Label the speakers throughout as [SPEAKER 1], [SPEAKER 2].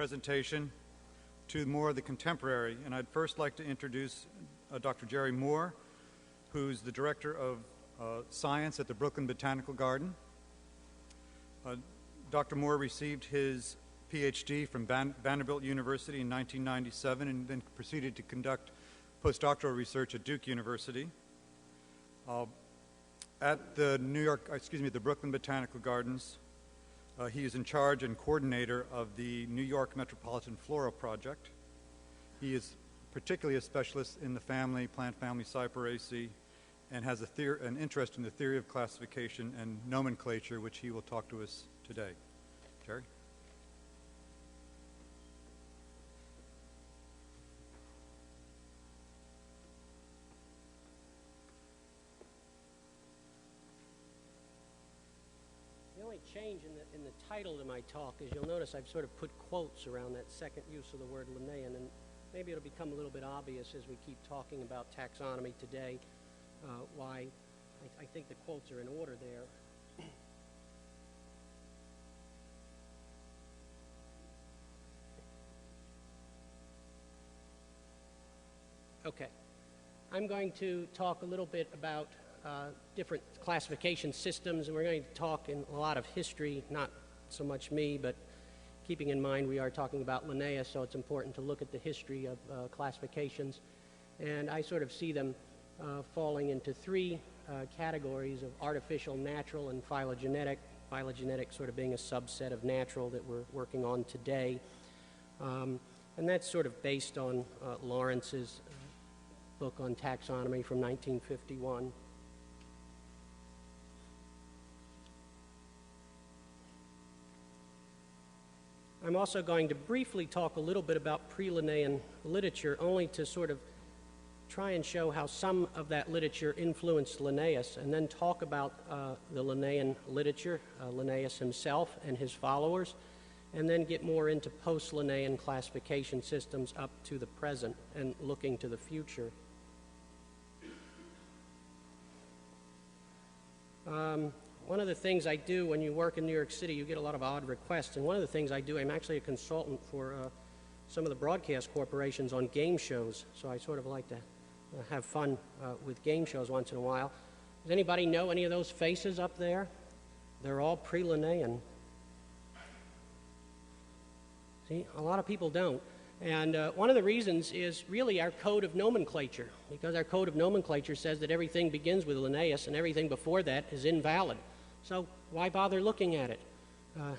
[SPEAKER 1] presentation to more of the contemporary. And I'd first like to introduce Dr. Jerry Moore, who's the Director of Science at the Brooklyn Botanical Garden. Dr. Moore received his PhD from Vanderbilt University in 1997 and then proceeded to conduct postdoctoral research at Duke University. At the the Brooklyn Botanical Gardens, he is in charge and coordinator of the New York Metropolitan Flora Project. He is particularly a specialist in the plant family Cyperaceae, and has an interest in the theory of classification and nomenclature, which he will talk to us today. Jerry?
[SPEAKER 2] The only change in the title to my talk is you'll notice I've sort of put quotes around that second use of the word Linnaean, and maybe it'll become a little bit obvious as we keep talking about taxonomy today why I think the quotes are in order there. Okay, I'm going to talk a little bit about different classification systems, and we're going to talk in a lot of history, not so much me, but keeping in mind we are talking about Linnaeus, so it's important to look at the history of classifications. And I sort of see them falling into three categories of artificial, natural, and phylogenetic. Phylogenetic sort of being a subset of natural that we're working on today. And that's sort of based on Lawrence's book on taxonomy from 1951. I'm also going to briefly talk a little bit about pre-Linnaean literature, only to sort of try and show how some of that literature influenced Linnaeus, and then talk about the Linnaean literature, Linnaeus himself and his followers, and then get more into post-Linnaean classification systems up to the present and looking to the future. One of the things I do when you work in New York City, you get a lot of odd requests, and one of the things I do, I'm actually a consultant for some of the broadcast corporations on game shows, so I sort of like to have fun with game shows once in a while. Does anybody know any of those faces up there? They're all pre-Linnaean. See, a lot of people don't. And one of the reasons is really our code of nomenclature, because our code of nomenclature says that everything begins with Linnaeus and everything before that is invalid. So why bother looking at it?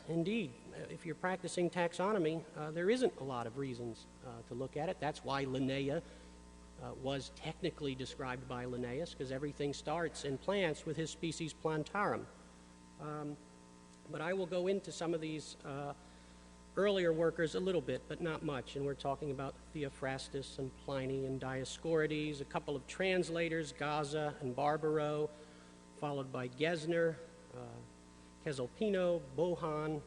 [SPEAKER 2] Indeed, if you're practicing taxonomy, there isn't a lot of reasons to look at it. That's why Linnea was technically described by Linnaeus, because everything starts in plants with his species Plantarum. But I will go into some of these earlier workers a little bit, but not much, and we're talking about Theophrastus and Pliny and Dioscorides, a couple of translators, Gaza and Barbaro, followed by Gesner, Caesalpino, Bohan,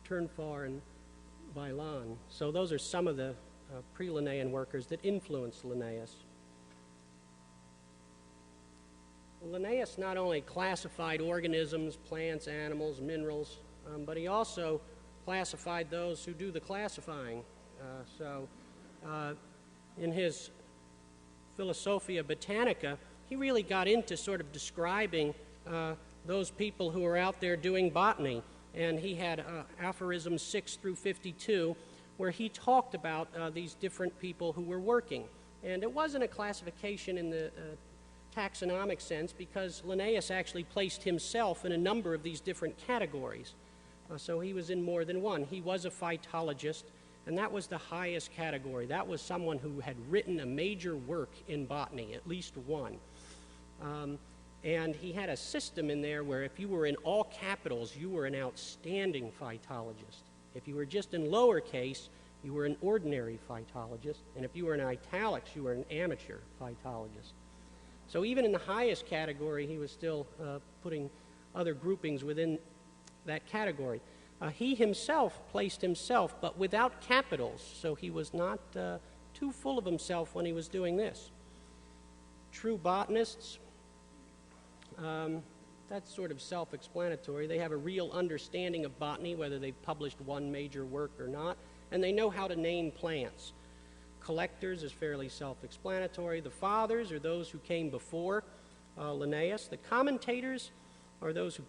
[SPEAKER 2] Turnfar, and Vailan. So those are some of the pre-Linnaean workers that influenced Linnaeus. Linnaeus not only classified organisms, plants, animals, minerals, but he also classified those who do the classifying. In his Philosophia Botanica, he really got into sort of describing those people who are out there doing botany. And he had aphorisms 6 through 52, where he talked about these different people who were working. And it wasn't a classification in the taxonomic sense, because Linnaeus actually placed himself in a number of these different categories. So he was in more than one. He was a phytologist, and that was the highest category. That was someone who had written a major work in botany, at least one. And he had a system in there where if you were in all capitals, you were an outstanding phytologist. If you were just in lowercase, you were an ordinary phytologist. And if you were in italics, you were an amateur phytologist. So even in the highest category, he was still putting other groupings within that category. He himself placed himself, but without capitals, so he was not too full of himself when he was doing this. True botanists, that's sort of self-explanatory. They have a real understanding of botany, whether they've published one major work or not, and they know how to name plants. Collectors is fairly self-explanatory. The fathers are those who came before Linnaeus. The commentators are those who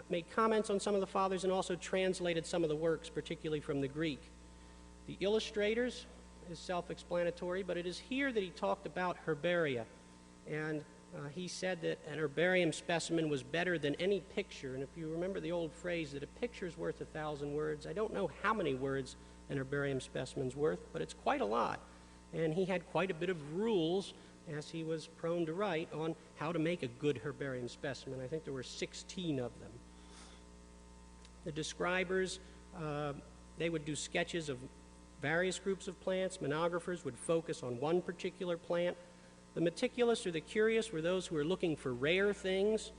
[SPEAKER 2] made comments on some of the fathers and also translated some of the works, particularly from the Greek. The illustrators is self-explanatory, but it is here that he talked about herbaria. And he said that an herbarium specimen was better than any picture. And if you remember the old phrase that a picture's worth 1,000 words, I don't know how many words an herbarium specimen's worth, but it's quite a lot. And he had quite a bit of rules, as he was prone to write, on how to make a good herbarium specimen. I think there were 16 of them. The describers, they would do sketches of various groups of plants. Monographers would focus on one particular plant. The meticulous or the curious were those who were looking for rare things.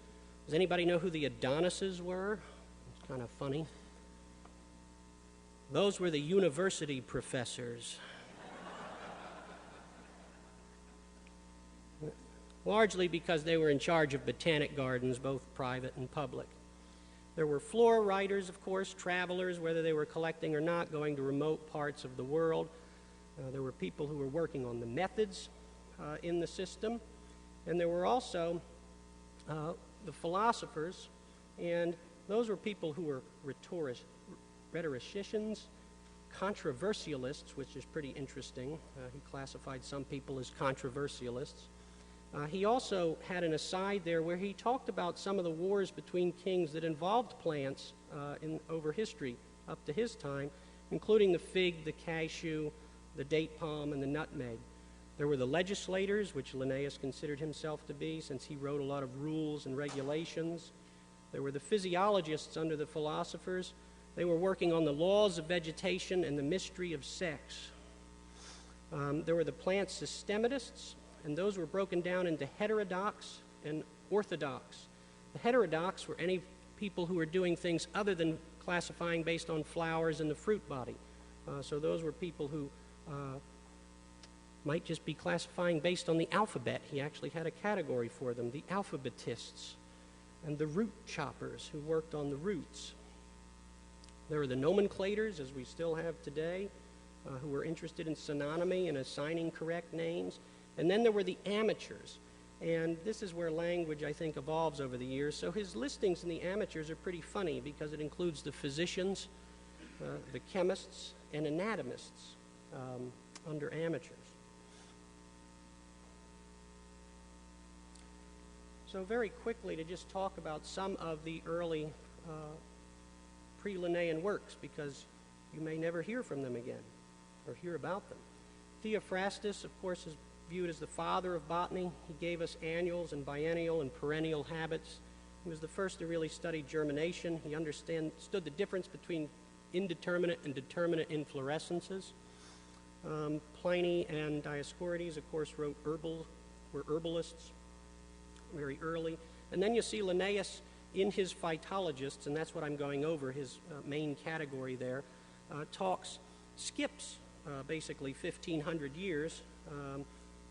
[SPEAKER 2] Does anybody know who the Adonises were? It's kind of funny. Those were the university professors. Largely because they were in charge of botanic gardens, both private and public. There were flora writers, of course, travelers, whether they were collecting or not, going to remote parts of the world. There were people who were working on the methods in the system. And there were also the philosophers, and those were people who were rhetoricians, controversialists, which is pretty interesting. He classified some people as controversialists. He also had an aside there where he talked about some of the wars between kings that involved plants over history up to his time, including the fig, the cashew, the date palm, and the nutmeg. There were the legislators, which Linnaeus considered himself to be, since he wrote a lot of rules and regulations. There were the physiologists under the philosophers. They were working on the laws of vegetation and the mystery of sex. There were the plant systematists, and those were broken down into heterodox and orthodox. The heterodox were any people who were doing things other than classifying based on flowers and the fruit body. So those were people who might just be classifying based on the alphabet. He actually had a category for them, the alphabetists, and the root choppers who worked on the roots. There were the nomenclators, as we still have today, who were interested in synonymy and assigning correct names. And then there were the amateurs. And this is where language, I think, evolves over the years. So his listings in the amateurs are pretty funny because it includes the physicians, the chemists, and anatomists under amateurs. So very quickly to just talk about some of the early pre-Linnaean works, because you may never hear from them again or hear about them. Theophrastus, of course, is viewed as the father of botany. He gave us annuals and biennial and perennial habits. He was the first to really study germination. He understood the difference between indeterminate and determinate inflorescences. Pliny and Dioscorides, of course, were herbalists very early. And then you see Linnaeus in his Phytologists, and that's what I'm going over, his main category there, skips basically 1,500 years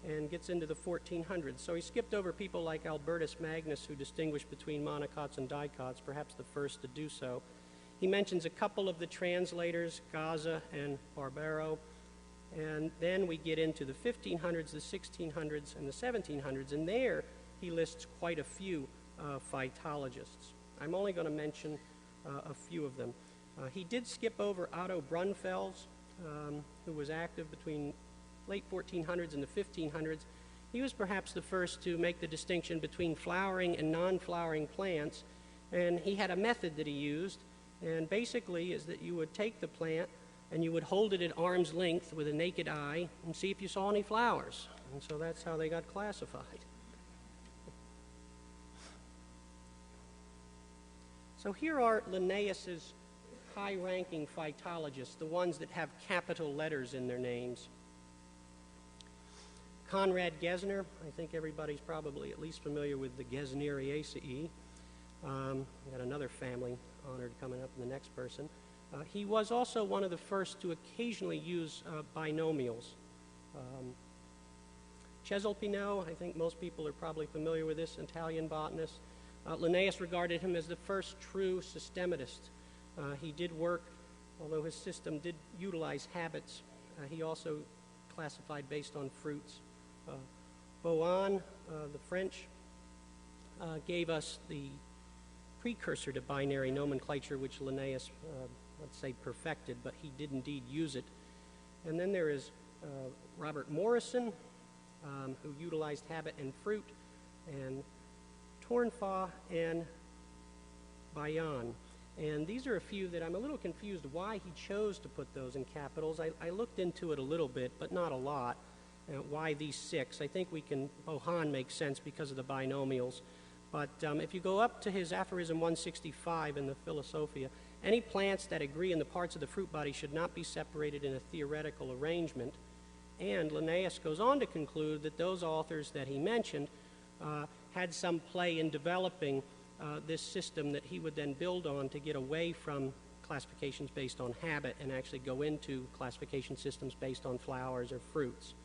[SPEAKER 2] and gets into the 1400s. So he skipped over people like Albertus Magnus, who distinguished between monocots and dicots, perhaps the first to do so. He mentions a couple of the translators, Gaza and Barbaro, and then we get into the 1500s, the 1600s, and the 1700s, and there he lists quite a few phytologists. I'm only going to mention a few of them. He did skip over Otto Brunfels, who was active between late 1400s and the 1500s. He was perhaps the first to make the distinction between flowering and non-flowering plants, and he had a method that he used, and basically is that you would take the plant and you would hold it at arm's length with a naked eye and see if you saw any flowers. And so that's how they got classified. So here are Linnaeus's high-ranking phytologists, the ones that have capital letters in their names. Conrad Gesner, I think everybody's probably at least familiar with the Gesneriaceae. We got another family honored coming up in the next person. He was also one of the first to occasionally use binomials. Cesalpino, I think most people are probably familiar with this, Italian botanist. Linnaeus regarded him as the first true systematist. He did work, although his system did utilize habits, he also classified based on fruits. Boan, the French, gave us the precursor to binary nomenclature, which Linnaeus, let's say, perfected, but he did indeed use it. And then there is Robert Morrison, who utilized habit and fruit, and Tournefort and Bayan. And these are a few that I'm a little confused why he chose to put those in capitals. I looked into it a little bit, but not a lot. Why these 6? I think Bohan makes sense because of the binomials. But if you go up to his aphorism 165 in the Philosophia, any plants that agree in the parts of the fruit body should not be separated in a theoretical arrangement. And Linnaeus goes on to conclude that those authors that he mentioned had some play in developing this system that he would then build on to get away from classifications based on habit and actually go into classification systems based on flowers or fruits.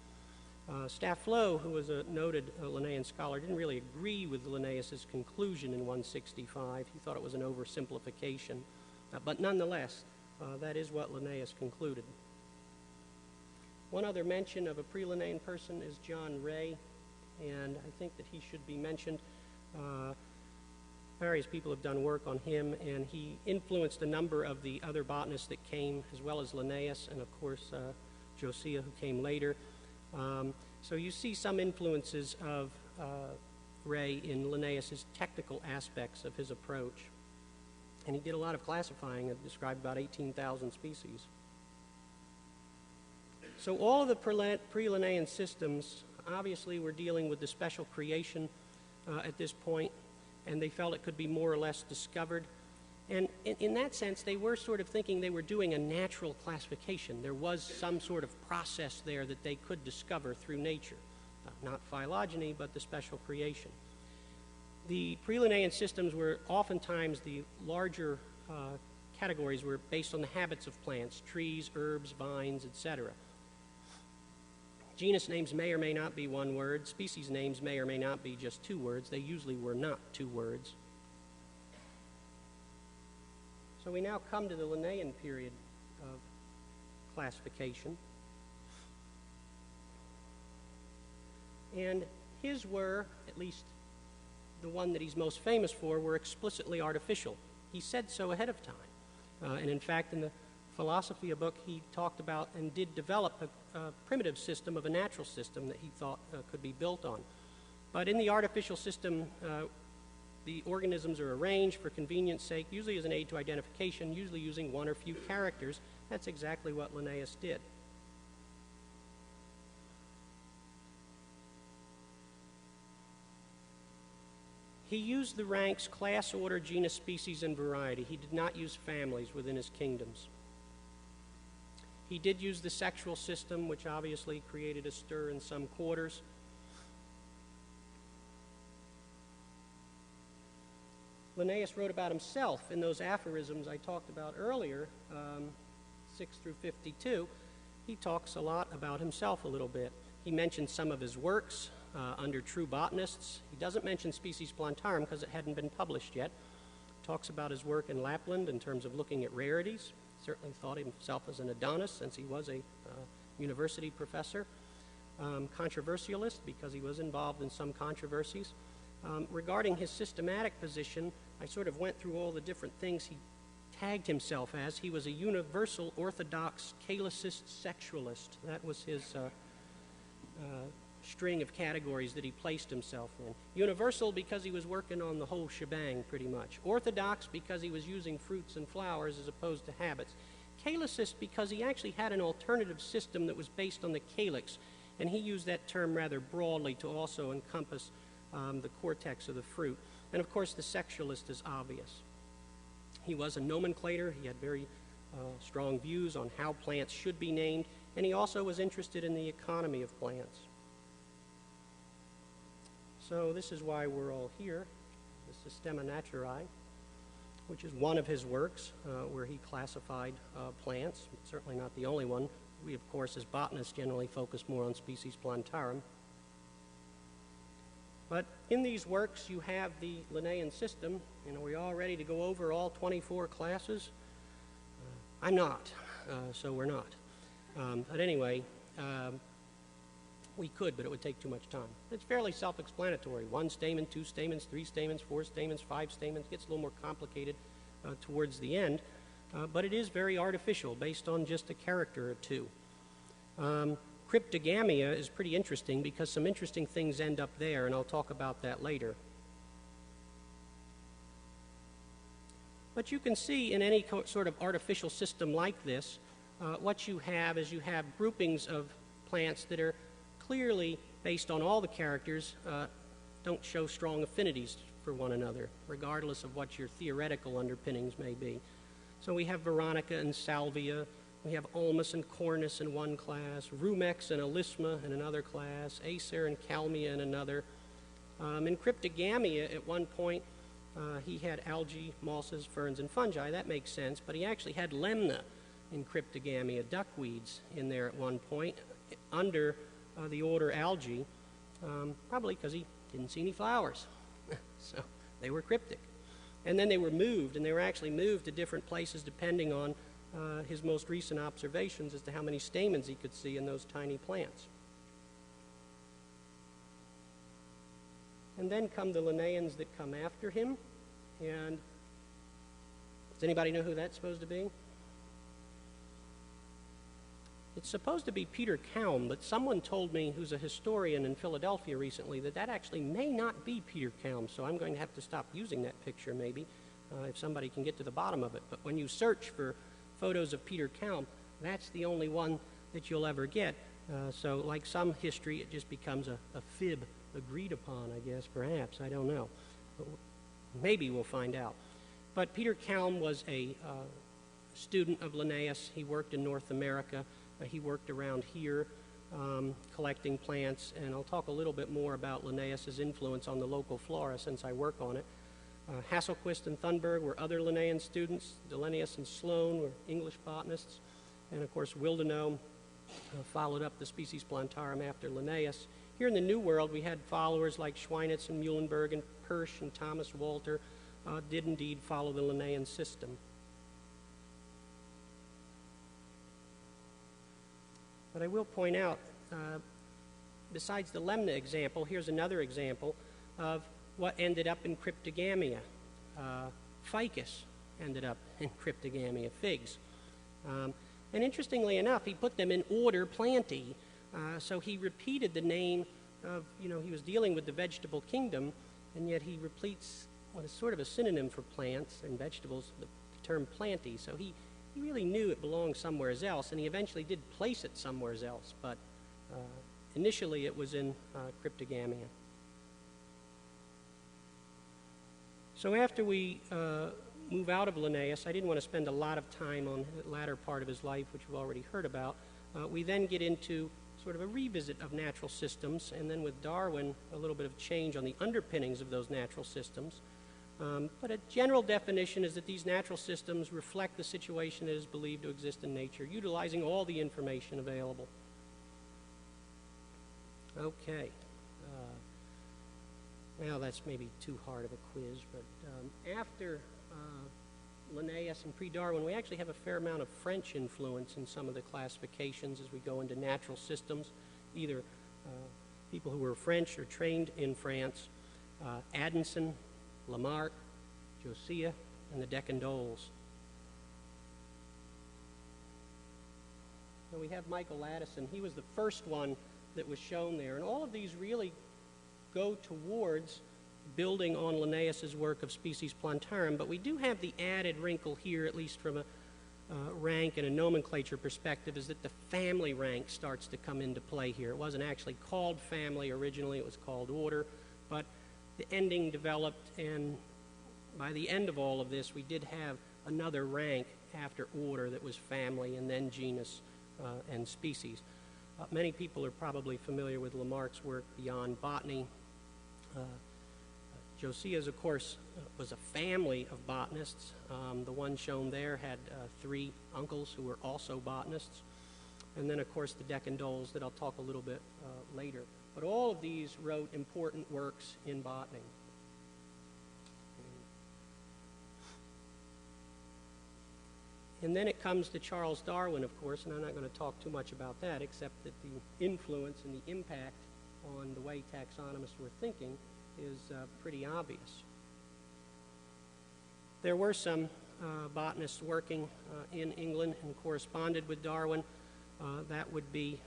[SPEAKER 2] Stafflo, who was a noted Linnaean scholar, didn't really agree with Linnaeus's conclusion in 165. He thought it was an oversimplification. But nonetheless, that is what Linnaeus concluded. One other mention of a pre-Linnaean person is John Ray, and I think that he should be mentioned. Various people have done work on him, and he influenced a number of the other botanists that came, as well as Linnaeus, and of course Josiah, who came later. So you see some influences of Ray in Linnaeus's technical aspects of his approach. And he did a lot of classifying and described about 18,000 species. So all of the pre-Linnaean systems obviously were dealing with the special creation at this point, and they felt it could be more or less discovered. And in that sense, they were sort of thinking they were doing a natural classification. There was some sort of process there that they could discover through nature. Not phylogeny, but the special creation. The pre-Linnaean systems were oftentimes the larger categories were based on the habits of plants, trees, herbs, vines, etc. Genus names may or may not be one word. Species names may or may not be just 2 words. They usually were not 2 words. So we now come to the Linnaean period of classification. And his were, at least the one that he's most famous for, were explicitly artificial. He said so ahead of time. And in fact, in the Philosophia book, he talked about and did develop a primitive system of a natural system that he thought could be built on. But in the artificial system, the organisms are arranged for convenience sake, usually as an aid to identification, usually using one or few characters. That's exactly what Linnaeus did. He used the ranks class, order, genus, species, and variety. He did not use families within his kingdoms. He did use the sexual system, which obviously created a stir in some quarters. Linnaeus wrote about himself in those aphorisms I talked about earlier, 6 through 52. He talks a lot about himself a little bit. He mentions some of his works under True Botanists. He doesn't mention Species Plantarum because it hadn't been published yet. Talks about his work in Lapland in terms of looking at rarities. Certainly thought himself as an Adonis since he was a university professor. Controversialist because he was involved in some controversies. Regarding his systematic position, I sort of went through all the different things he tagged himself as. He was a universal orthodox calicist sexualist. That was his string of categories that he placed himself in. Universal because he was working on the whole shebang pretty much. Orthodox because he was using fruits and flowers as opposed to habits. Calicist because he actually had an alternative system that was based on the calyx, and he used that term rather broadly to also encompass the cortex of the fruit. And of course the sexualist is obvious. He was a nomenclator. He had very strong views on how plants should be named, and he also was interested in the economy of plants. So this is why we're all here, the Systema Naturae, which is one of his works where he classified plants. Certainly not the only one. We, of course, as botanists generally focus more on Species Plantarum. But in these works, you have the Linnaean system. Are we all ready to go over all 24 classes? I'm not, so we're not. But anyway, we could, but it would take too much time. It's fairly self-explanatory. 1 stamen, 2 stamens, 3 stamens, 4 stamens, 5 stamens. It gets a little more complicated towards the end. But it is very artificial, based on just a character or two. CRYPTOGAMIA is pretty interesting because some interesting things end up there, and I'll talk about that later. But you can see in any sort of artificial system like this, what you have is you have groupings of plants that are clearly, based on all the characters, don't show strong affinities for one another, regardless of what your theoretical underpinnings may be. So we have Veronica and Salvia. We have Ulmus and Cornus in one class, Rumex and Alisma in another class, Acer and Kalmia in another. In CRYPTOGAMIA, at one point, he had algae, mosses, ferns, and fungi. That makes sense, but he actually had Lemna in CRYPTOGAMIA, duckweeds, in there at one point, under the order Algae, probably because he didn't see any flowers. So they were cryptic. And then they were moved, and they were actually moved to different places depending on his most recent observations as to how many stamens he could see in those tiny plants. And then come the Linnaeans that come after him. And does anybody know who that's supposed to be? It's supposed to be Peter Kalm, but someone told me, who's a historian in Philadelphia recently, that that actually may not be Peter Kalm, so I'm going to have to stop using that picture maybe, if somebody can get to the bottom of it. But when you search for photos of Peter Kalm, that's the only one that you'll ever get. So like some history, it just becomes a fib agreed upon, I guess, perhaps. I don't know. But maybe we'll find out. But Peter Kalm was a student of Linnaeus. He worked in North America. He worked around here collecting plants, and I'll talk a little bit more about Linnaeus's influence on the local flora since I work on it. Hasselquist and Thunberg were other Linnaean students. Linnaeus and Sloane were English botanists. And of course, Willdenow followed up the species Plantarum after Linnaeus. Here in the New World, we had followers like Schweinitz and Muhlenberg and Persch and Thomas Walter did indeed follow the Linnaean system. But I will point out, besides the Lemna example, here's another example of what ended up in CRYPTOGAMIA. Ficus ended up in CRYPTOGAMIA, figs. And interestingly enough, he put them in order Plantae. So he repeated the name of, he was dealing with the vegetable kingdom, and yet he repeats what is sort of a synonym for plants and vegetables, the term Plantae. So he really knew it belonged somewhere else, and he eventually did place it somewhere else, but initially it was in CRYPTOGAMIA. So after we move out of Linnaeus, I didn't want to spend a lot of time on the latter part of his life, which we've already heard about. We then get into sort of a revisit of natural systems, and then with Darwin, a little bit of change on the underpinnings of those natural systems. But a general definition is that these natural systems reflect the situation that is believed to exist in nature, utilizing all the information available. Okay. Now that's maybe too hard of a quiz, but after Linnaeus and pre-Darwin, we actually have a fair amount of French influence in some of the classifications as we go into natural systems, either people who were French or trained in France, Addison, Lamarck, Josiah, and the Decandolles. So we have Michael Addison. He was the first one that was shown there, and all of these really go towards building on Linnaeus's work of species Plantarum, but we do have the added wrinkle here, at least from a rank and a nomenclature perspective, is that the family rank starts to come into play here. It wasn't actually called family originally, it was called order, but the ending developed, and by the end of all of this, we did have another rank after order that was family, and then genus and species. Many people are probably familiar with Lamarck's work beyond botany. Josiah's, of course, was a family of botanists. The one shown there had 3 uncles who were also botanists. and then, of course, the Decandolles that I'll talk a little bit later. But all of these wrote important works in botany. And then it comes to Charles Darwin, of course, and I'm not going to talk too much about that, except that the influence and the impact on the way taxonomists were thinking is pretty obvious. There were some botanists working in England and corresponded with Darwin. That would be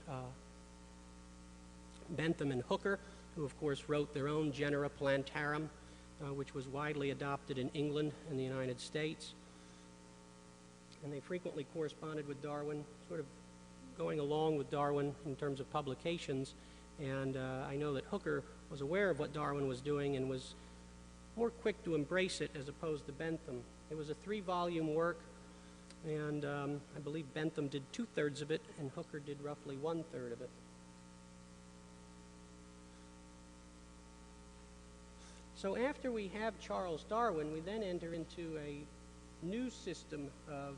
[SPEAKER 2] Bentham and Hooker, who of course wrote their own genera Plantarum, which was widely adopted in England and the United States. And they frequently corresponded with Darwin, sort of going along with Darwin in terms of publications. And I know that Hooker was aware of what Darwin was doing and was more quick to embrace it as opposed to Bentham. It was a 3-volume work, and I believe Bentham did 2/3 of it, and Hooker did roughly 1/3 of it. So after we have Charles Darwin, we then enter into a new system of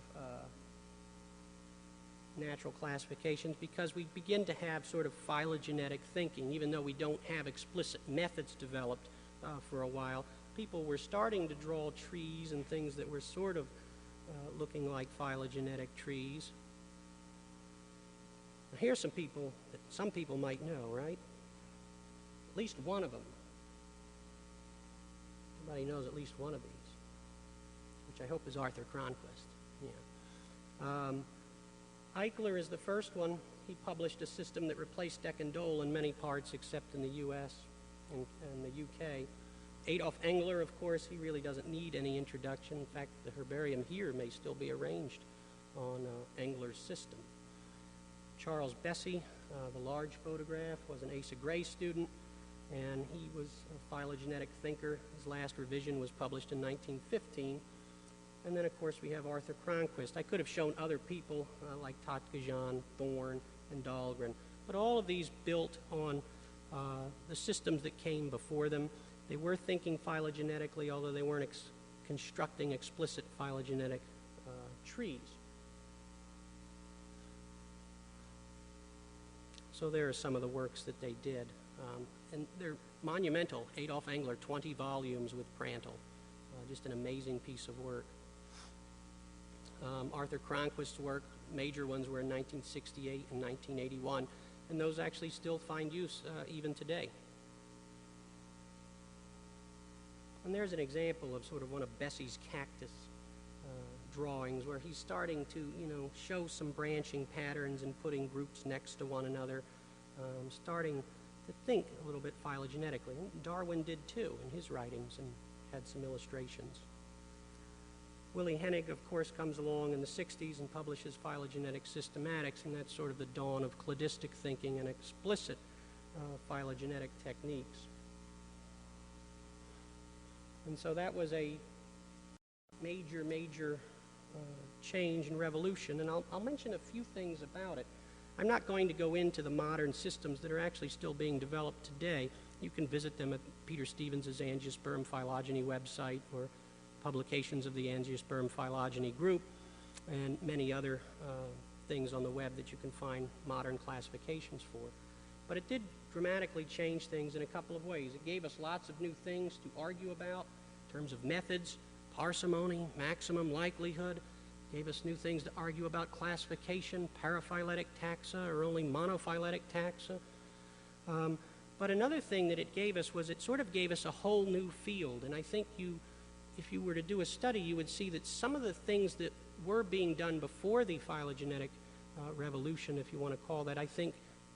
[SPEAKER 2] natural classifications, because we begin to have sort of phylogenetic thinking. Even though we don't have explicit methods developed for a while, people were starting to draw trees and things that were sort of looking like phylogenetic trees. Now, here's some people that some people might know, right? At least one of them. Everybody knows at least one of these, which I hope is Arthur Cronquist. Yeah. Eichler is the first one. He published a system that replaced Decandole in many parts except in the U.S. and the U.K. Adolf Engler, of course, he really doesn't need any introduction. In fact, the herbarium here may still be arranged on Engler's system. Charles Bessey, the large photograph, was an Asa Gray student, and he was a phylogenetic thinker. His last revision was published in 1915. And then, of course, we have Arthur Cronquist. I could have shown other people like Tatkajan, Thorne, and Dahlgren, but all of these built on the systems that came before them. They were thinking phylogenetically, although they weren't constructing explicit phylogenetic trees. So there are some of the works that they did. And they're monumental. Adolf Engler, 20 volumes with Prantl. Just an amazing piece of work. Arthur Cronquist's work, major ones were in 1968 and 1981, and those actually still find use even today. And there's an example of sort of one of Bessey's cactus drawings, where he's starting to, show some branching patterns and putting groups next to one another, starting to think a little bit phylogenetically. And Darwin did too in his writings and had some illustrations. Willy Hennig, of course, comes along in the 60s and publishes Phylogenetic Systematics, and that's sort of the dawn of cladistic thinking and explicit phylogenetic techniques. And so that was a major change and revolution, and I'll mention a few things about it. I'm not going to go into the modern systems that are actually still being developed today. You can visit them at Peter Stevens' Angiosperm Phylogeny website, or publications of the Angiosperm Phylogeny group, and many other things on the web that you can find modern classifications for. But it did dramatically change things in a couple of ways. It gave us lots of new things to argue about in terms of methods, parsimony, maximum likelihood. Gave us new things to argue about classification, paraphyletic taxa or only monophyletic taxa. But another thing that it gave us was it sort of gave us a whole new field. And I think if you were to do a study, you would see that some of the things that were being done before the phylogenetic revolution, if you want to call that, I think,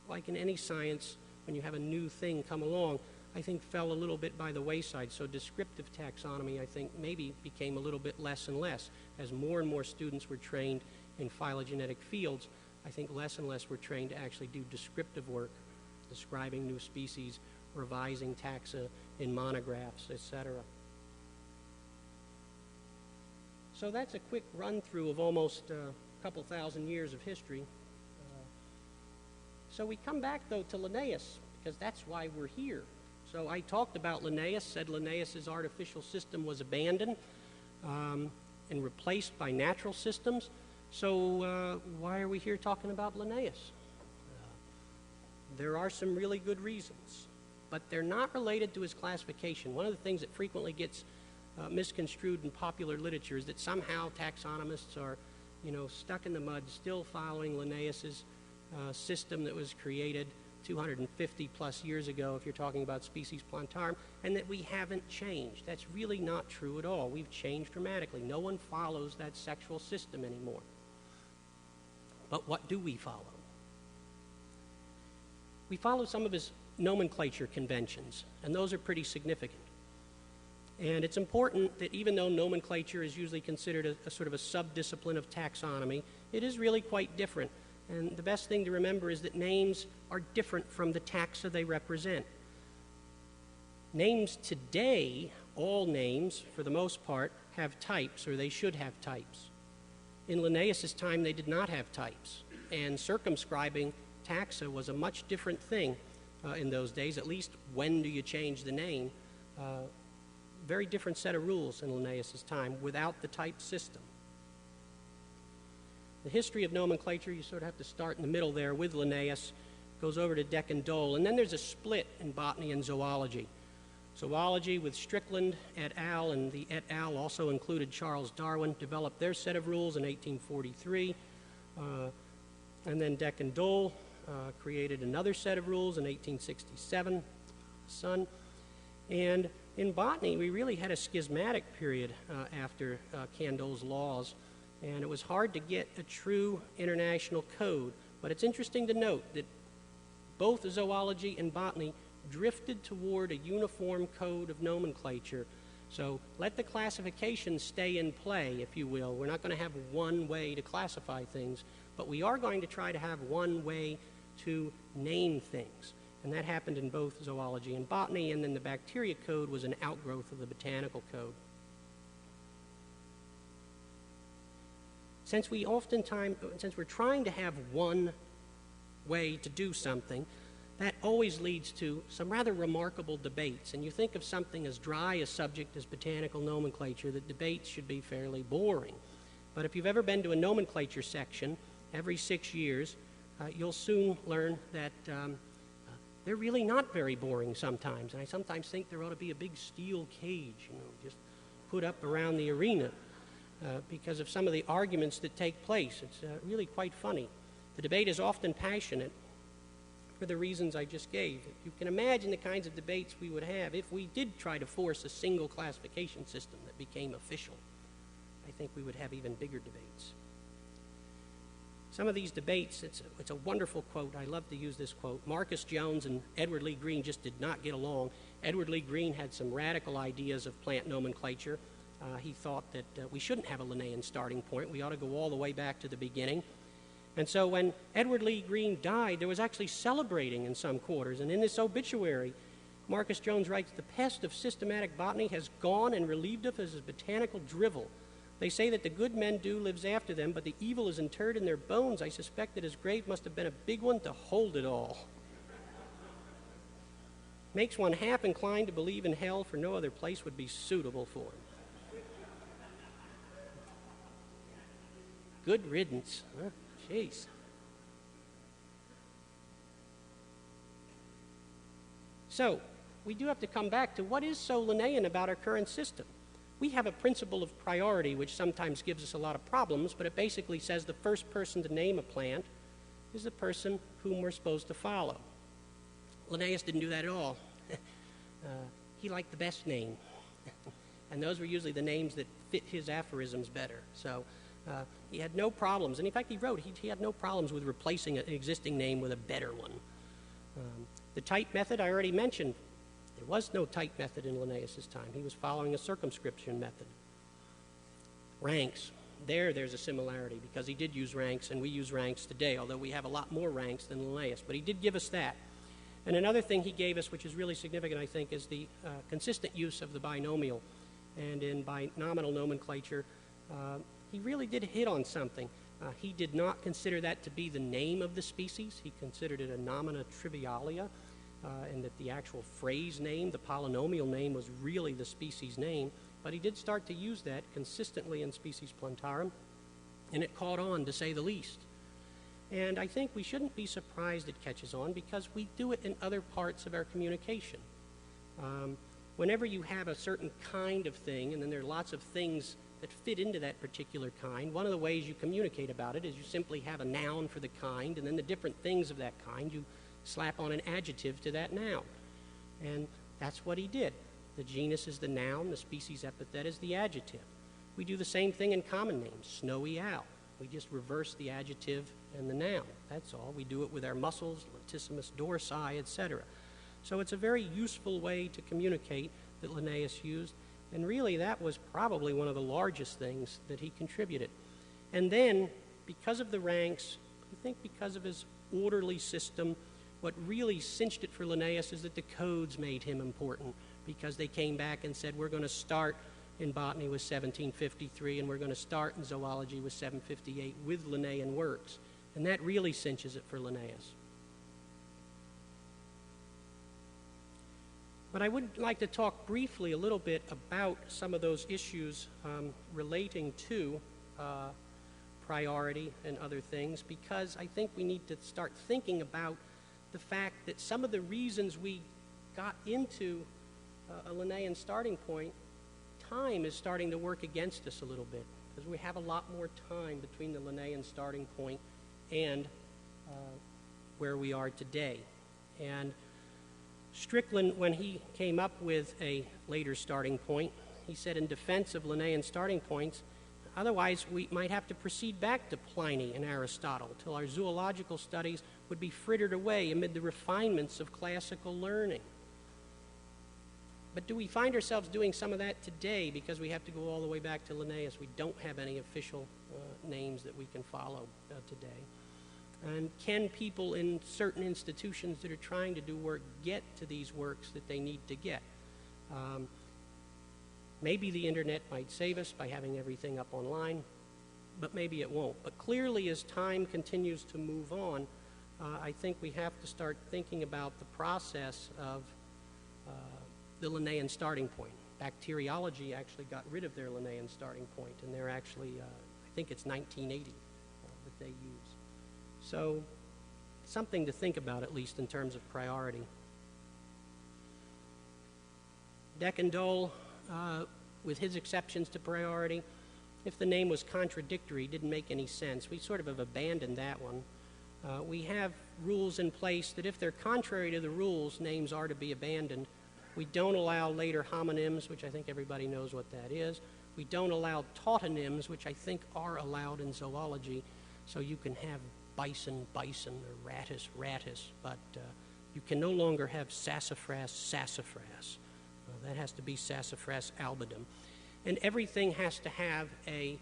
[SPEAKER 2] like in any science, when you have a new thing come along, I think fell a little bit by the wayside. So descriptive taxonomy, I think, maybe became a little bit less and less. As more and more students were trained in phylogenetic fields, I think less and less were trained to actually do descriptive work, describing new species, revising taxa in monographs, etc. So that's a quick run-through of almost a couple thousand years of history. So we come back, though, to Linnaeus, because that's why we're here. So I talked about Linnaeus, said Linnaeus's artificial system was abandoned and replaced by natural systems. So why are we here talking about Linnaeus? There are some really good reasons, but they're not related to his classification. One of the things that frequently gets misconstrued in popular literature is that somehow taxonomists are, stuck in the mud, still following Linnaeus's system that was created 250 plus years ago, if you're talking about species plantarum, and that we haven't changed. That's really not true at all. We've changed dramatically. No one follows that sexual system anymore. But what do we follow? We follow some of his nomenclature conventions, and those are pretty significant. And it's important that even though nomenclature is usually considered a sort of a sub-discipline of taxonomy, it is really quite different. And the best thing to remember is that names are different from the taxa they represent. Names today, all names, for the most part, have types, or they should have types. In Linnaeus's time, they did not have types, and circumscribing taxa was a much different thing in those days, at least when do you change the name. Very different set of rules in Linnaeus's time without the type system. The history of nomenclature, you sort of have to start in the middle there with Linnaeus, goes over to Candolle, and then there's a split in botany and zoology. Zoology with Strickland et al., and the et al. Also included Charles Darwin, developed their set of rules in 1843, and then Candolle created another set of rules in 1867, Son. And in botany, we really had a schismatic period after Candolle's laws, and it was hard to get a true international code. But it's interesting to note that both zoology and botany drifted toward a uniform code of nomenclature. So let the classification stay in play, if you will. We're not going to have one way to classify things, but we are going to try to have one way to name things. And that happened in both zoology and botany, and then the bacteria code was an outgrowth of the botanical code. Since we're trying to have one way to do something, that always leads to some rather remarkable debates. And you think of something as dry a subject as botanical nomenclature, that debates should be fairly boring. But if you've ever been to a nomenclature section, every 6 years, you'll soon learn that they're really not very boring sometimes. And I sometimes think there ought to be a big steel cage, just put up around the arena because of some of the arguments that take place. It's really quite funny. The debate is often passionate for the reasons I just gave. You can imagine the kinds of debates we would have if we did try to force a single classification system that became official. I think we would have even bigger debates. Some of these debates, it's a wonderful quote. I love to use this quote. Marcus Jones and Edward Lee Green just did not get along. Edward Lee Green had some radical ideas of plant nomenclature. He thought that we shouldn't have a Linnaean starting point. We ought to go all the way back to the beginning. And so when Edward Lee Green died, there was actually celebrating in some quarters. And in this obituary, Marcus Jones writes, "The pest of systematic botany has gone and relieved us as botanical drivel. They say that the good men do lives after them, but the evil is interred in their bones. I suspect that his grave must have been a big one to hold it all. Makes one half inclined to believe in hell, for no other place would be suitable for him." Good riddance. Huh? Jeez. So, we do have to come back to what is so Linnaean about our current system. We have a principle of priority which sometimes gives us a lot of problems, but it basically says the first person to name a plant is the person whom we're supposed to follow. Linnaeus didn't do that at all. He liked the best name. And those were usually the names that fit his aphorisms better. So he had no problems. And in fact, he wrote he had no problems with replacing an existing name with a better one. The type method I already mentioned. There was no type method in Linnaeus's time. He was following a circumscription method. Ranks. There's a similarity because he did use ranks, and we use ranks today, although we have a lot more ranks than Linnaeus. But he did give us that. And another thing he gave us, which is really significant, I think, is the consistent use of the binomial. And in binomial nomenclature, he really did hit on something. He did not consider that to be the name of the species. He considered it a nomina trivialia, and that the actual phrase name, the polynomial name, was really the species name. But he did start to use that consistently in species plantarum. and it caught on, to say the least. And I think we shouldn't be surprised it catches on, because we do it in other parts of our communication. Whenever you have a certain kind of thing, and then there are lots of things that fit into that particular kind, one of the ways you communicate about it is you simply have a noun for the kind, and then the different things of that kind, you slap on an adjective to that noun. And that's what he did. The genus is the noun, the species epithet is the adjective. We do the same thing in common names, snowy owl. We just reverse the adjective and the noun. That's all. We do it with our muscles, latissimus dorsi, etc. So it's a very useful way to communicate that Linnaeus used, and really that was probably one of the largest things that he contributed. And then, because of the ranks, I think because of his orderly system, what really cinched it for Linnaeus is that the codes made him important, because they came back and said, we're going to start in botany with 1753, and we're going to start in zoology with 758 with Linnaean works. And that really cinches it for Linnaeus. But I would like to talk briefly a little bit about some of those issues relating to priority and other things, because I think we need to start thinking about the fact that some of the reasons we got into a Linnaean starting point, time is starting to work against us a little bit, because we have a lot more time between the Linnaean starting point and where we are today. And Strickland, when he came up with a later starting point, he said in defense of Linnaean starting points, otherwise we might have to proceed back to Pliny and Aristotle till our zoological studies would be frittered away amid the refinements of classical learning. But do we find ourselves doing some of that today because we have to go all the way back to Linnaeus? We don't have any official names that we can follow today. And can people in certain institutions that are trying to do work get to these works that they need to get? Maybe the internet might save us by having everything up online, but maybe it won't. But clearly, as time continues to move on, I think we have to start thinking about the process of the Linnaean starting point. Bacteriology actually got rid of their Linnaean starting point, and they're actually, I think it's 1980 that they use. So, something to think about, at least in terms of priority. Candolle, with his exceptions to priority, if the name was contradictory, didn't make any sense. We sort of have abandoned that one. We have rules in place that if they're contrary to the rules, names are to be abandoned. We don't allow later homonyms, which I think everybody knows what that is. We don't allow tautonyms, which I think are allowed in zoology. So you can have bison, bison, or rattus, rattus, but you can no longer have sassafras, sassafras. That has to be Sassafras albidum. And everything has to have a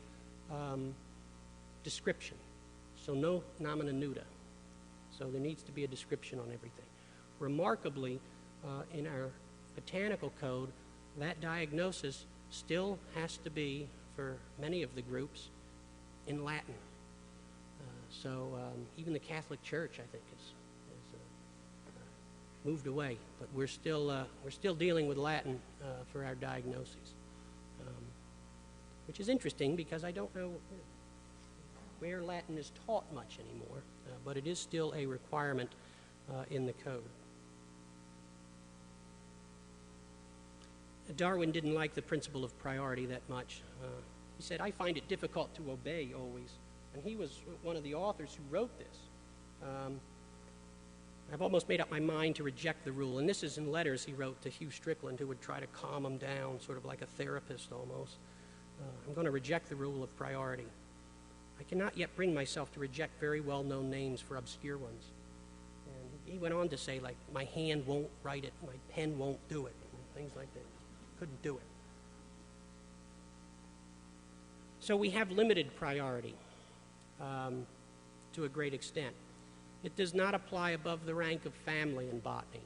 [SPEAKER 2] description. So no nomina nuda. So there needs to be a description on everything. Remarkably, in our botanical code, that diagnosis still has to be, for many of the groups, in Latin. So even the Catholic Church, I think, has moved away, but we're still dealing with Latin for our diagnoses, which is interesting because I don't know where Latin is taught much anymore, but it is still a requirement in the code. Darwin didn't like the principle of priority that much. He said, I find it difficult to obey always. And he was one of the authors who wrote this. I've almost made up my mind to reject the rule. And this is in letters he wrote to Hugh Strickland, who would try to calm him down, sort of like a therapist almost. I'm going to reject the rule of priority. I cannot yet bring myself to reject very well-known names for obscure ones. And he went on to say, like, my hand won't write it, my pen won't do it, and things like that. Couldn't do it. So we have limited priority to a great extent. It does not apply above the rank of family in botany.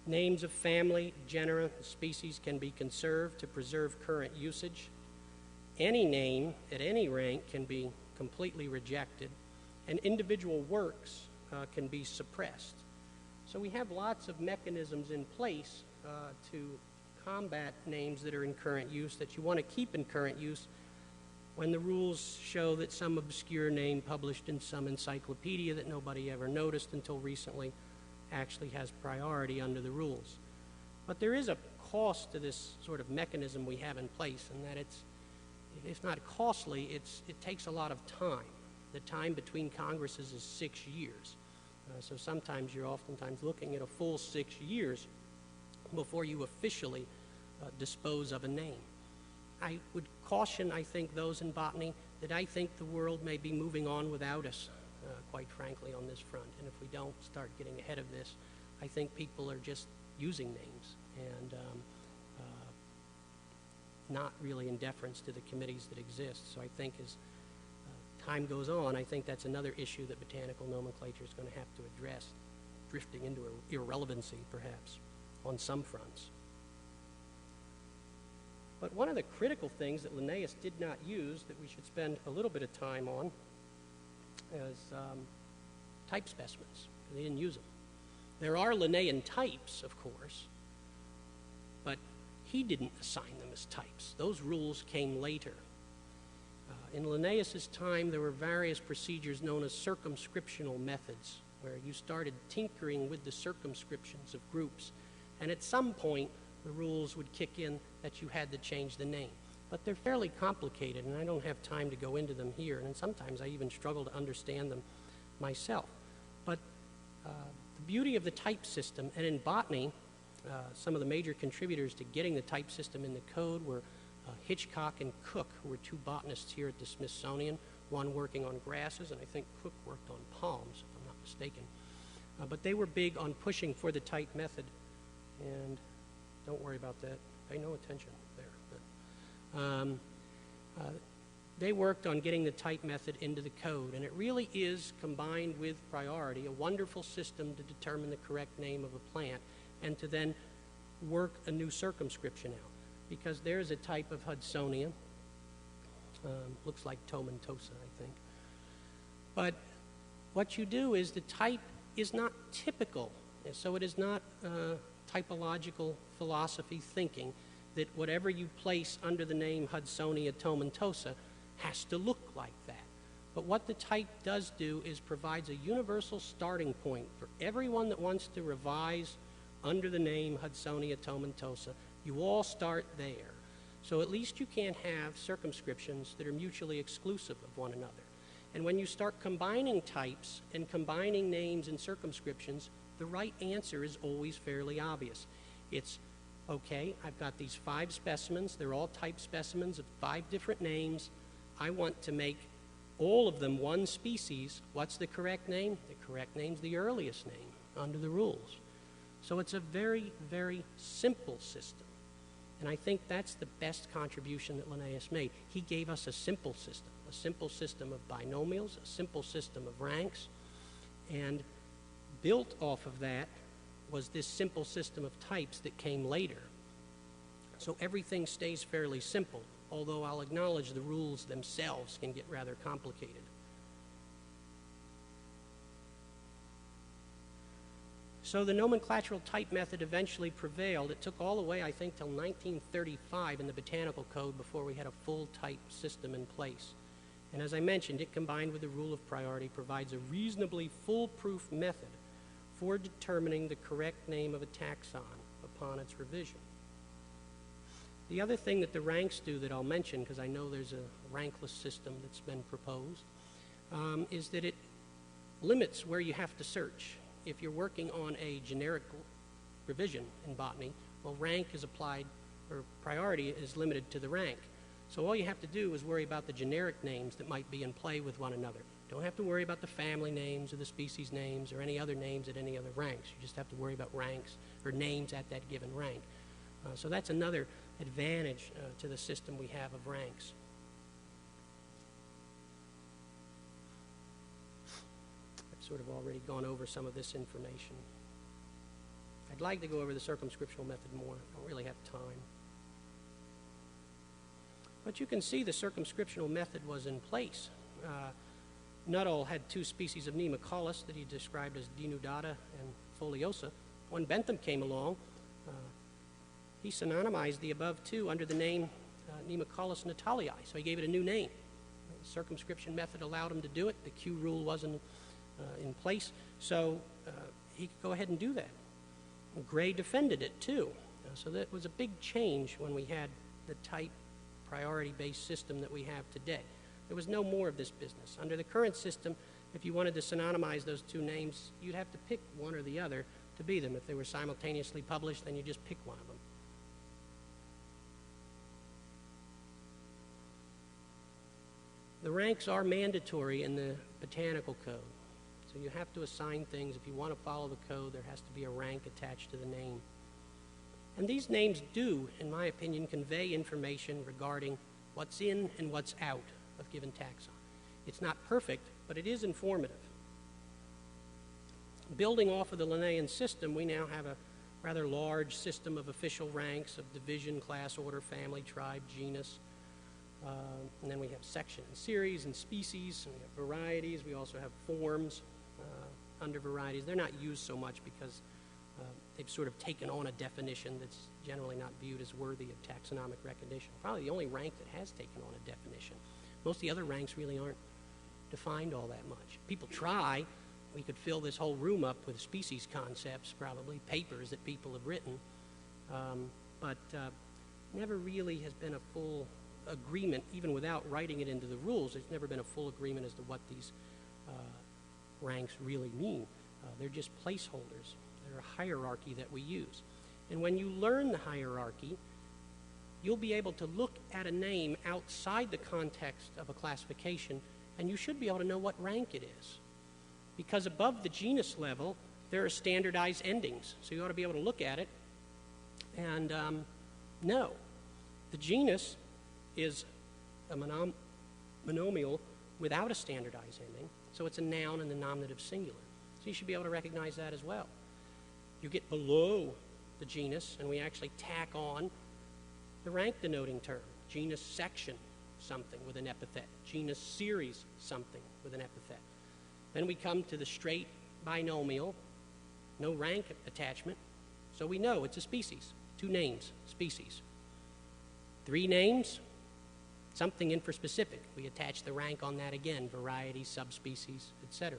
[SPEAKER 2] Names of family, genera, and species can be conserved to preserve current usage. Any name at any rank can be completely rejected, and individual works can be suppressed. So we have lots of mechanisms in place to combat names that are in current use, that you want to keep in current use, when the rules show that some obscure name published in some encyclopedia that nobody ever noticed until recently actually has priority under the rules. But there is a cost to this sort of mechanism we have in place, and that it's not costly, it takes a lot of time. The time between Congresses is 6 years. So sometimes you're oftentimes looking at a full 6 years before you officially dispose of a name. I would caution, I think, those in botany that I think the world may be moving on without us, quite frankly, on this front. And if we don't start getting ahead of this, I think people are just using names and not really in deference to the committees that exist. So I think as time goes on, I think that's another issue that botanical nomenclature is going to have to address, drifting into irrelevancy, perhaps, on some fronts. But one of the critical things that Linnaeus did not use that we should spend a little bit of time on is type specimens. He didn't use them. There are Linnaean types, of course, but he didn't assign them as types. Those rules came later. In Linnaeus's time, there were various procedures known as circumscriptional methods, where you started tinkering with the circumscriptions of groups, and at some point, the rules would kick in that you had to change the name. But they're fairly complicated, and I don't have time to go into them here, and sometimes I even struggle to understand them myself. But the beauty of the type system, and in botany, some of the major contributors to getting the type system in the code were Hitchcock and Cook, who were two botanists here at the Smithsonian, one working on grasses, and I think Cook worked on palms, if I'm not mistaken. But they were big on pushing for the type method, and don't worry about that. Pay no attention there. But, they worked on getting the type method into the code, and it really is, combined with priority, a wonderful system to determine the correct name of a plant and to then work a new circumscription out. Because there's a type of Hudsonia, looks like tomentosa, I think. But what you do is the type is not typical, so it is not typological philosophy thinking that whatever you place under the name Hudsonia tomentosa has to look like that. But what the type does do is provides a universal starting point for everyone that wants to revise under the name Hudsonia tomentosa. You all start there. So at least you can't have circumscriptions that are mutually exclusive of one another. And when you start combining types and combining names and circumscriptions, the right answer is always fairly obvious. It's, okay, I've got these 5 specimens. They're all type specimens of 5 different names. I want to make all of them one species. What's the correct name? The correct name's the earliest name under the rules. So it's a very, very simple system. And I think that's the best contribution that Linnaeus made. He gave us a simple system of binomials, a simple system of ranks, and built off of that was this simple system of types that came later. So everything stays fairly simple, although I'll acknowledge the rules themselves can get rather complicated. So the nomenclatural type method eventually prevailed. It took all the way, I think, till 1935 in the Botanical Code before we had a full type system in place. And as I mentioned, it combined with the rule of priority provides a reasonably foolproof method for determining the correct name of a taxon upon its revision. The other thing that the ranks do that I'll mention, because I know there's a rankless system that's been proposed, is that it limits where you have to search. If you're working on a generic revision in botany, well, rank is applied, or priority is limited to the rank. So all you have to do is worry about the generic names that might be in play with one another. Don't have to worry about the family names or the species names or any other names at any other ranks. You just have to worry about ranks or names at that given rank. So that's another advantage to the system we have of ranks. Sort of already gone over some of this information. I'd like to go over the circumscriptional method more. I don't really have time. But you can see the circumscriptional method was in place. Nuttall had 2 species of Nemocolis that he described as denudata and foliosa. When Bentham came along, he synonymized the above 2 under the name Nemocolis natalii, so he gave it a new name. circumscription method allowed him to do it. The Q rule wasn't in place, so he could go ahead and do that. And Gray defended it too. So that was a big change when we had the type priority-based system that we have today. There was no more of this business. Under the current system, if you wanted to synonymize those two names, you'd have to pick one or the other to be them. If they were simultaneously published, then you just pick one of them. The ranks are mandatory in the botanical code. So you have to assign things. If you want to follow the code, there has to be a rank attached to the name. And these names do, in my opinion, convey information regarding what's in and what's out of given taxon. It's not perfect, but it is informative. Building off of the Linnaean system, we now have a rather large system of official ranks of division, class, order, family, tribe, genus. And then we have section and series and species, and we have varieties. We also have forms under varieties. They're not used so much because they've sort of taken on a definition that's generally not viewed as worthy of taxonomic recognition. Probably the only rank that has taken on a definition. Most of the other ranks really aren't defined all that much. People try. We could fill this whole room up with species concepts, probably, papers that people have written, but never really has been a full agreement, even without writing it into the rules. There's never been a full agreement as to what these ranks really mean. They're just placeholders. They're a hierarchy that we use. And when you learn the hierarchy, you'll be able to look at a name outside the context of a classification, and you should be able to know what rank it is. Because above the genus level, there are standardized endings. So you ought to be able to look at it and know. The genus is a binomial without a standardized ending, so it's a noun in the nominative singular. So you should be able to recognize that as well. You get below the genus, and we actually tack on the rank denoting term. Genus section something with an epithet. Genus series something with an epithet. Then we come to the straight binomial, no rank attachment, so we know it's a species. 2 names, species. 3 names, something in for specific. We attach the rank on that again, variety, subspecies, etc.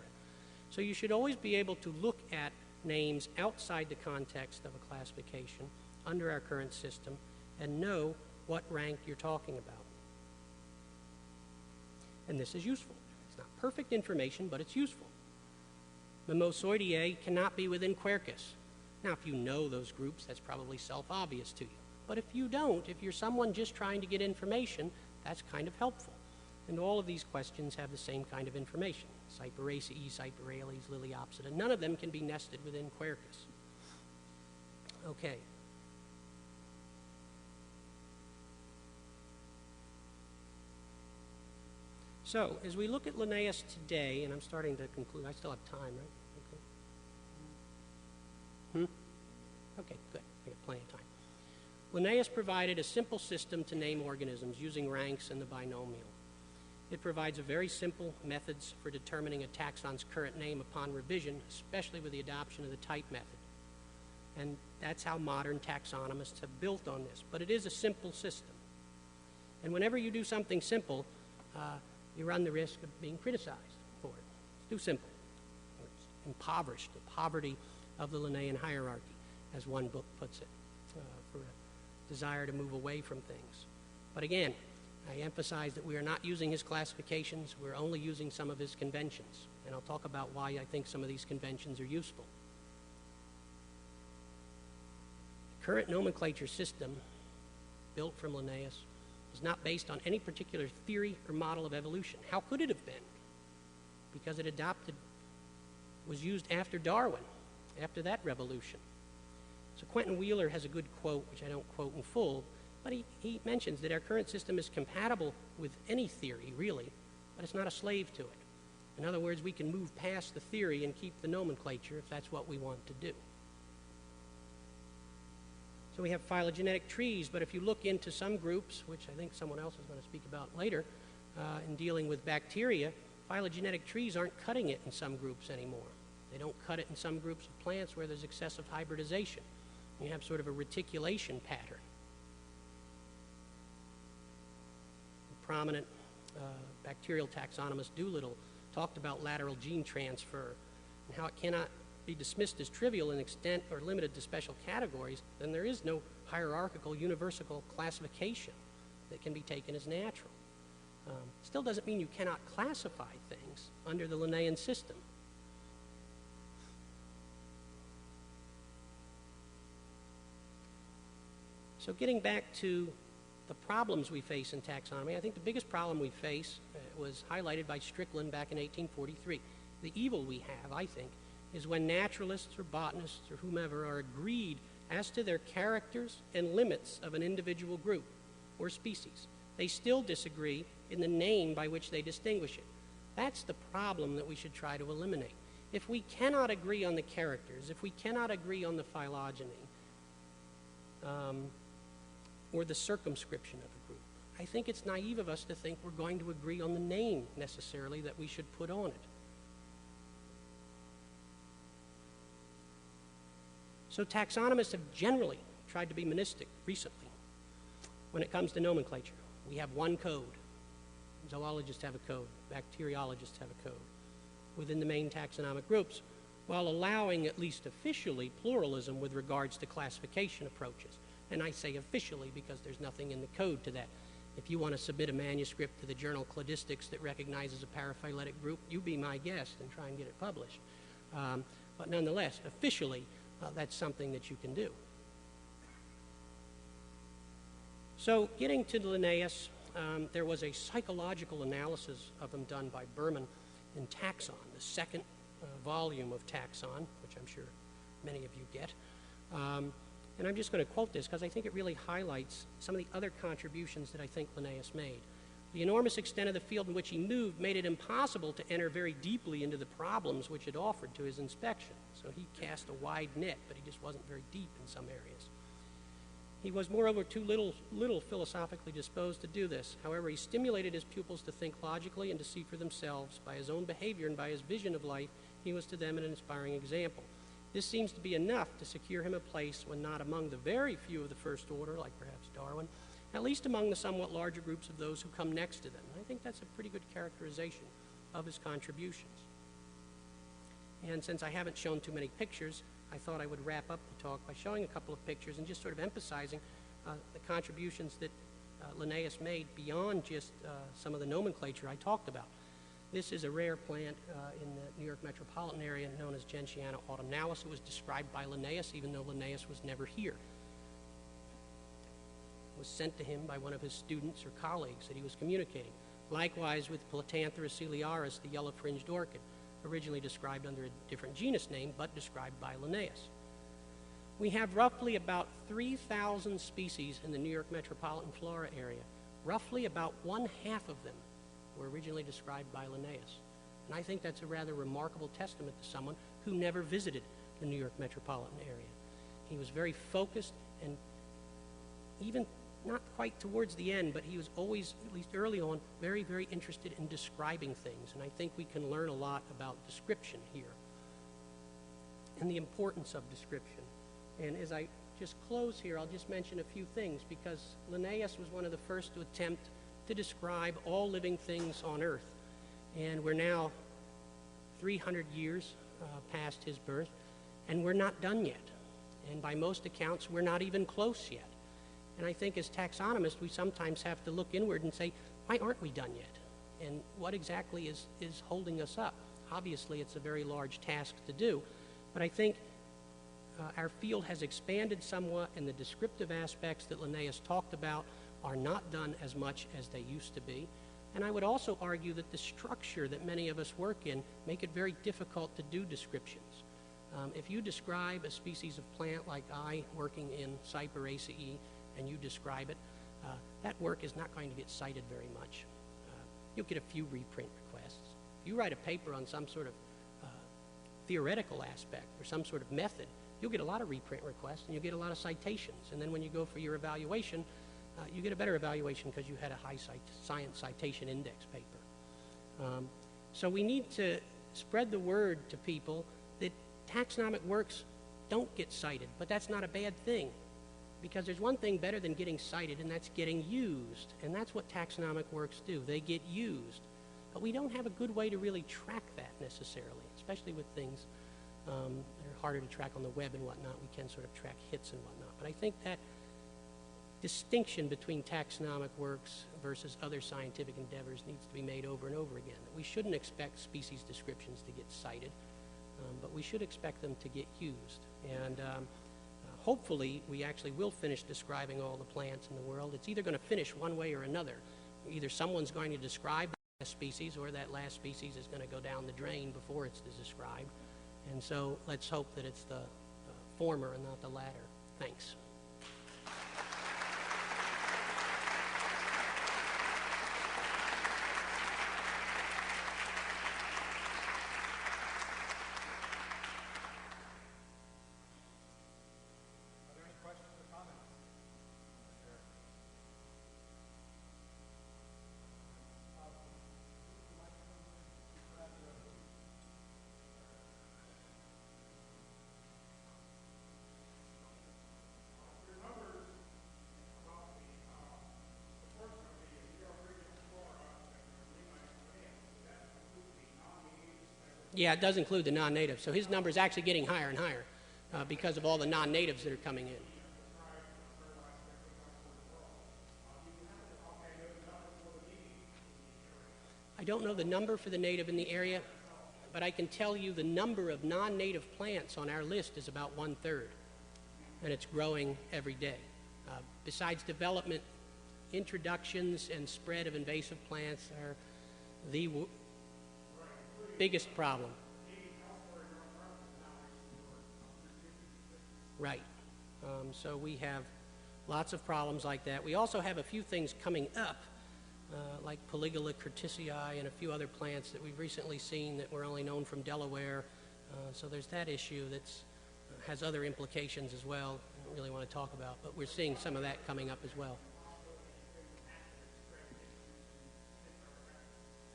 [SPEAKER 2] So you should always be able to look at names outside the context of a classification under our current system and know what rank you're talking about. And this is useful. It's not perfect information, but it's useful. Mimosoideae cannot be within Quercus. Now, if you know those groups, that's probably self-obvious to you. But if you don't, if you're someone just trying to get information, that's kind of helpful. And all of these questions have the same kind of information. Cyperaceae, Cyperales, Liliopsida. None of them can be nested within Quercus. Okay. So, as we look at Linnaeus today, and I'm starting to conclude, I still have time, right? Okay. Okay, good. I got plenty of time. Linnaeus provided a simple system to name organisms using ranks and the binomial. It provides a very simple methods for determining a taxon's current name upon revision, especially with the adoption of the type method. And that's how modern taxonomists have built on this. But it is a simple system. And whenever you do something simple, you run the risk of being criticized for it. It's too simple. It's impoverished, the poverty of the Linnaean hierarchy, as one book puts it, for a desire to move away from things. But again, I emphasize that we are not using his classifications, we're only using some of his conventions. And I'll talk about why I think some of these conventions are useful. The current nomenclature system, built from Linnaeus, is not based on any particular theory or model of evolution. How could it have been? Because it was used after Darwin, after that revolution. So Quentin Wheeler has a good quote, which I don't quote in full, but he mentions that our current system is compatible with any theory, really, but it's not a slave to it. In other words, we can move past the theory and keep the nomenclature if that's what we want to do. So we have phylogenetic trees, but if you look into some groups, which I think someone else is going to speak about later, in dealing with bacteria, phylogenetic trees aren't cutting it in some groups anymore. They don't cut it in some groups of plants where there's excessive hybridization. You have sort of a reticulation pattern. A prominent bacterial taxonomist Doolittle talked about lateral gene transfer and how it cannot be dismissed as trivial in extent or limited to special categories, then there is no hierarchical universal classification that can be taken as natural. Still doesn't mean you cannot classify things under the Linnaean system. So getting back to the problems we face in taxonomy, I think the biggest problem we face was highlighted by Strickland back in 1843. The evil we have, I think, is when naturalists or botanists or whomever are agreed as to their characters and limits of an individual group or species. They still disagree in the name by which they distinguish it. That's the problem that we should try to eliminate. If we cannot agree on the characters, if we cannot agree on the phylogeny, or the circumscription of a group, I think it's naive of us to think we're going to agree on the name necessarily that we should put on it. So taxonomists have generally tried to be monistic recently when it comes to nomenclature. We have one code. Zoologists have a code. Bacteriologists have a code within the main taxonomic groups, while allowing, at least officially, pluralism with regards to classification approaches. And I say officially because there's nothing in the code to that. If you want to submit a manuscript to the journal Cladistics that recognizes a paraphyletic group, you be my guest and try and get it published. But nonetheless, officially, that's something that you can do. So getting to Linnaeus, there was a psychological analysis of him done by Berman in Taxon, the second volume of Taxon, which I'm sure many of you get. And I'm just going to quote this because I think it really highlights some of the other contributions that I think Linnaeus made. The enormous extent of the field in which he moved made it impossible to enter very deeply into the problems which it offered to his inspection. So he cast a wide net, but he just wasn't very deep in some areas. He was, moreover, too little philosophically disposed to do this. However, he stimulated his pupils to think logically and to see for themselves. By his own behavior and by his vision of life, he was to them an inspiring example. This seems to be enough to secure him a place, when not among the very few of the first order, like perhaps Darwin, at least among the somewhat larger groups of those who come next to them. I think that's a pretty good characterization of his contributions. And since I haven't shown too many pictures, I thought I would wrap up the talk by showing a couple of pictures and just sort of emphasizing the contributions that Linnaeus made beyond just some of the nomenclature I talked about. This is a rare plant in the New York metropolitan area known as Gentiana autumnalis. It was described by Linnaeus, even though Linnaeus was never here. It was sent to him by one of his students or colleagues that he was communicating. Likewise with Platanthera ciliaris, the yellow-fringed orchid, originally described under a different genus name, but described by Linnaeus. We have roughly about 3,000 species in the New York metropolitan flora area. Roughly about 1/2 of them were originally described by Linnaeus. And I think that's a rather remarkable testament to someone who never visited the New York metropolitan area. He was very focused, and even not quite towards the end, but he was always, at least early on, very, very interested in describing things. And I think we can learn a lot about description here and the importance of description. And as I just close here, I'll just mention a few things, because Linnaeus was one of the first to attempt to describe all living things on Earth. And we're now 300 years past his birth, and we're not done yet. And by most accounts, we're not even close yet. And I think as taxonomists, we sometimes have to look inward and say, why aren't we done yet? And what exactly is holding us up? Obviously, it's a very large task to do, but I think our field has expanded somewhat, and the descriptive aspects that Linnaeus talked about are not done as much as they used to be. And I would also argue that the structure that many of us work in make it very difficult to do descriptions. If you describe a species of plant like I working in Cyperaceae, and you describe it, that work is not going to get cited very much. You'll get a few reprint requests. If you write a paper on some sort of theoretical aspect or some sort of method, you'll get a lot of reprint requests and you'll get a lot of citations. And then when you go for your evaluation, you get a better evaluation because you had a high science citation index paper. So we need to spread the word to people that taxonomic works don't get cited, but that's not a bad thing. because there's one thing better than getting cited, and that's getting used. And that's what taxonomic works do. They get used. But we don't have a good way to really track that necessarily, especially with things that are harder to track on the web and whatnot. We can sort of track hits and whatnot. But I think that distinction between taxonomic works versus other scientific endeavors needs to be made over and over again. We shouldn't expect species descriptions to get cited, but we should expect them to get used. And hopefully we actually will finish describing all the plants in the world. It's either going to finish one way or another. Either someone's going to describe the last species, or that last species is going to go down the drain before it's described. And so let's hope that it's the former and not the latter. Thanks. Yeah, it does include the non-natives. So his number is actually getting higher and higher because of all the non-natives that are coming in. I don't know the number for the native in the area, but I can tell you the number of non-native plants on our list is about 1/3, and it's growing every day. Besides development, introductions and spread of invasive plants are the biggest problem. Right. So we have lots of problems like that. We also have a few things coming up, like Polygola curtisii and a few other plants that we've recently seen that were only known from Delaware. So there's that issue that has other implications as well. I don't really want to talk about, but we're seeing some of that coming up as well.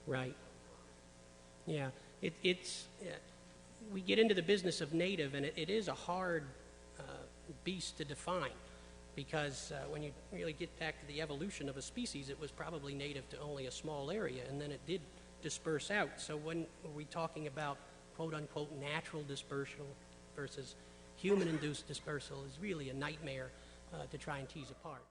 [SPEAKER 2] Right. Yeah, we get into the business of native, and it is a hard beast to define, because when you really get back to the evolution of a species, it was probably native to only a small area, and then it did disperse out. So when are we talking about quote-unquote natural dispersal versus human-induced dispersal is really a nightmare to try and tease apart.